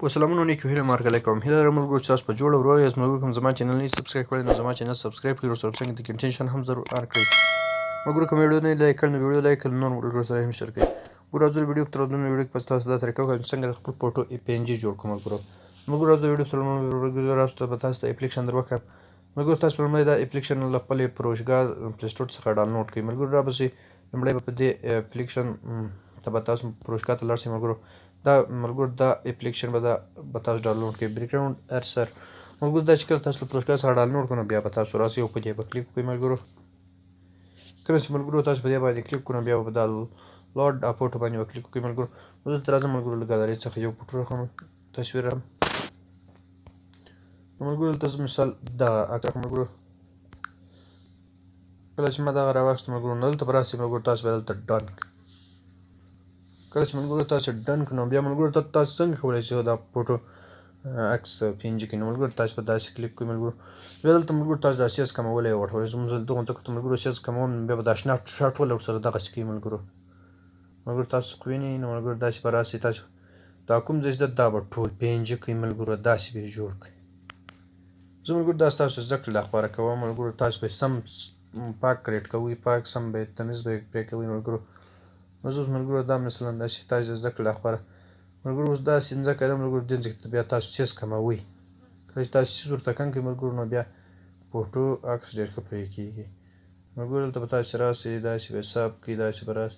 په سلامونه نیکو هیله مارکلی کوم هیله لرم ملګرو چې تاسو په جوړه ورو یاست. ملګرو کوم زما چینل نه سبسکرایب کړی نو زما چینل سبسکرایب کړئ، ورسره څنګه د کنټینشن هم ضرور آن کړئ. ملګرو کوم ویډیو نه لایک کړل نو ویډیو لایک کړئ، نور ملګرو سره هم شیر کړئ. راځو ویډیو تر دې ویډیو کې تاسو دا طریقه وکړئ څنګه خپل فوټو PNG جوړ کړم. ملګرو راځو ویډیو تر دې راځو ته تاسو ته اپلیکیشن در وکړم. ملګرو تاسو په لومړی دا اپلیکیشن له خپل پروژګار پلی سټور څخه ډاونلوډ کړئ. ملګرو را بسې لومړی په دې اپلیکیشن ته به تاسو پروژګار ته لاړ شئ. ملګرو دا اپلیکیشن به تاسو ډاونلوډ کړئ. بیکګراوند ارسر ملګرو دا چې کله تاسو له پروژګار څخه ډاونلوډ کړئ نو بیا به تاسو راسئ او په دې به کلیک وکړئ. ملګرو کله چې ملګرو تاسو په دې باندې کلیک کړئ بیا به دا لوډ اپوټ باندې به کلیک وکړئ. ملګرو دلته راځم ملګرو له ګالري څخه یو فوټو راخلم تصویر راخلم. ملګرو دلته مثال دغه عکس ملګرو کله چې ما دغه راواخیست ملګرو نو دلته به راسئ. ملګرو تاسو به دلته ډن کله چې ملګرو تاسو ډن کړئ نو بیا ملګرو تاسو څنګه کولی شئ دا فوټو عکس PNG کړئ. نو ملګرو تاسو به داسې کلیک کړئ. ملګرو بیا دلته ملګرو تاسو دا سیز کمولی وټوئ. زموږ دغه ځکه ته ملګرو سیز کموم بیا به دا شنه شارټ ول ورسره دغسې کوي. ملګرو تاسو وینئ نو ملګرو داسې به راسئ. تاسو دا کوم ځای زده دا به ټول PNG کوئ. ملګرو داسې به یې جوړ کړئ. زه ملګرو دا ستاسو زده کړې لپاره کوم. ملګرو تاسو به سم پاک کریټ کوئ، پاک سم به تمیز به یې پرې کوئ. ملګرو دا مثلا داسې تاسو زده کړې لپاره ملګرو اوس داسې ځمکه ده. ملګرو دې ځمکې ته بیا تاسو سیز کموئ. کله چې تاسو سیز ورته کم کړئ ملګرو نو بیا فوټو عکس ډېر ښه پرې کېږي. ملګرو دلته به تاسو راسئ داسې به حساب کړئ داسې به راسئ.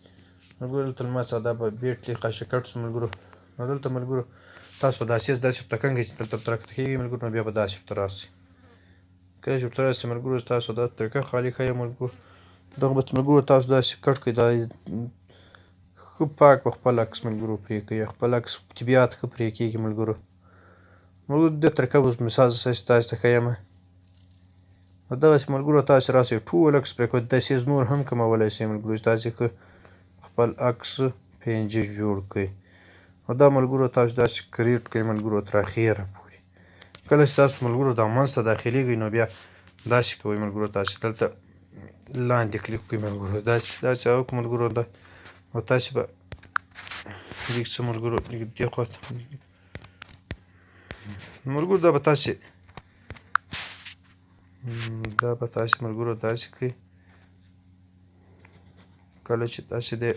ملګرو دلته له ما څخه دا به بیټلی خاشه کټ شو. ملګرو نو دلته ملګرو تاسو به دا سیز داسې ورته کم کړئ چې دلته ورته راکښته کېږي. ملګرو نو بیا به داسې ورته راسئ. کله چې ورته راسئ ملګرو تاسو دا طریقه خالي ښایم. ملګرو دغه به ملګرو تاسو داسې کټ کړئ دا ښه پاک په خپل عکس ملګرو پرې کوي. خپل عکس طبیعت ښه پرې کېږي. ملګرو دې طریقه اوس مثال زه تاسو ته ښیم. نو دغسې ملګرو تاسو راسئ ټول عکس پرې کوئ. دا سیز نور هم کمولی شئ. ملګرو چې تاسې ښه خپل عکس PNG جوړ کړئ. نو دا ملګرو تاسو داسې کریټ کړئ ملګرو تر اخره پورې. کله چې تاسو ملګرو دا منځ ته داخلېږئ نو بیا داسې کوئ. ملګرو تاسې دلته لاندې کلیک کړئ. ملګرو داسې وکړئ. ملګرو دا او تاسې به لږ څه ملګرو دې خواته ملګرو دا به تاسې ملګرو داسې کړئ. کله چې تاسې دې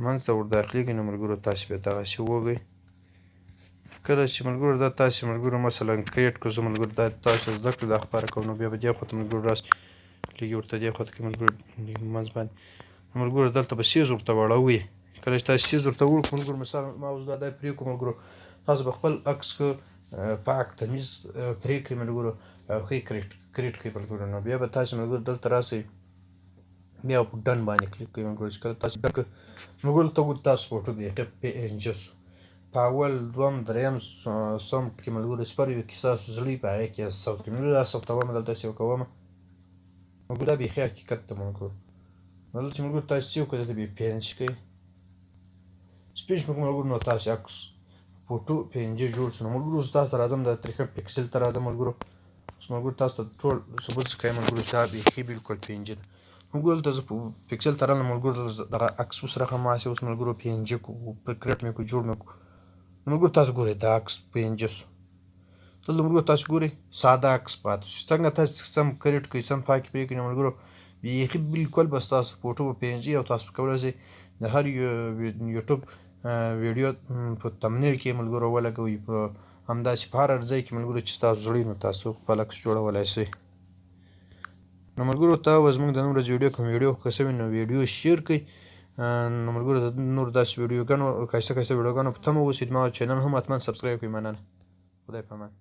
منځ ته ور داخلېږئ نو ملګرو تاسې بیا دغسې ووږئ. کله چې ملګرو دا تاسې ملګرو مثلا کریټ کړو زه ملګرو دا تاسو زده کړې دا ښکاره کوم نو بیا به دې خواته ملګرو راسئ. لږ ورته دې خواته کې ملګرو منځ باندې ملګرو دلته به سیز ورته واړوئ. کله چې تاسو سیز ورته وړو ملګرو مثال ما اوس دا پرې کړو ملګرو تاسو به خپل عکس پاک تمیز پرې کړئ. ملګرو ښه یې کریټ کړئ. ملګرو نو بیا به تاسو ملګرو دلته راسئ بیا په ډن باندې کلیک کړئ. ملګرو چې کله تاسو ډن کړئ ملګرو دلته ګورئ تاسو فوټو بیخي PNG شو. په اول دویم دریم صمت کې ملګرو صفر وي کې ستاسو زړه وي په هغې کې ثبت کړئ. ملګرو دا ثبتومه دلته سیو کومه ملګرو دا بیخي حقیقت ده. ملګرو دلته چې ملګرو تاسو سیو کړئ دلته به یې PNG کړئ. سپین شو ملګرو نو تاسو عکس فوټو PNG جوړ شو. نو ملګرو اوس تاسو ته راځم د طریقه پکسل ته راځم. ملګرو اوس ملګرو تاسو ته ټول ثبوت څخه ملګرو چې دا بیخي بالکل PNG ده. ملګرو دلته زه پکسل ته راغلم. ملګرو دغه عکس اوس راښه ماسې اوس ملګرو PNG کریټ مې کړو جوړ مې کړو. ملګرو تاسو ګورئ دا عکس PNG شو. دلته ملګرو تاسو ګورئ ساده عکس پاتې شو. څنګه تاسو سم کریټ کړئ سم پاکې پرې کړئ نو ملګرو بیخي بالکل به ستاسو فوټو PNG او تاسو کولی شئ د هر یوټیوب ویډیو په تمنیل کې ملګرو ولګوئ. په همداسې په هر ځای کې ملګرو چې ستاسو زړه وي نو تاسو خپل عکس جوړولی شئ. نو ملګرو ته زموږ د نن ورځې ویډیو کوم ویډیو خوښه وي نو ویډیو شیر کړئ. نو ملګرو د نور داسې ویډیوګانو ښایسته ویډیوګانو په تمه اوسئ. زما چینل هم حتما سبسکرایب کړئ. مننه. خدای په امان.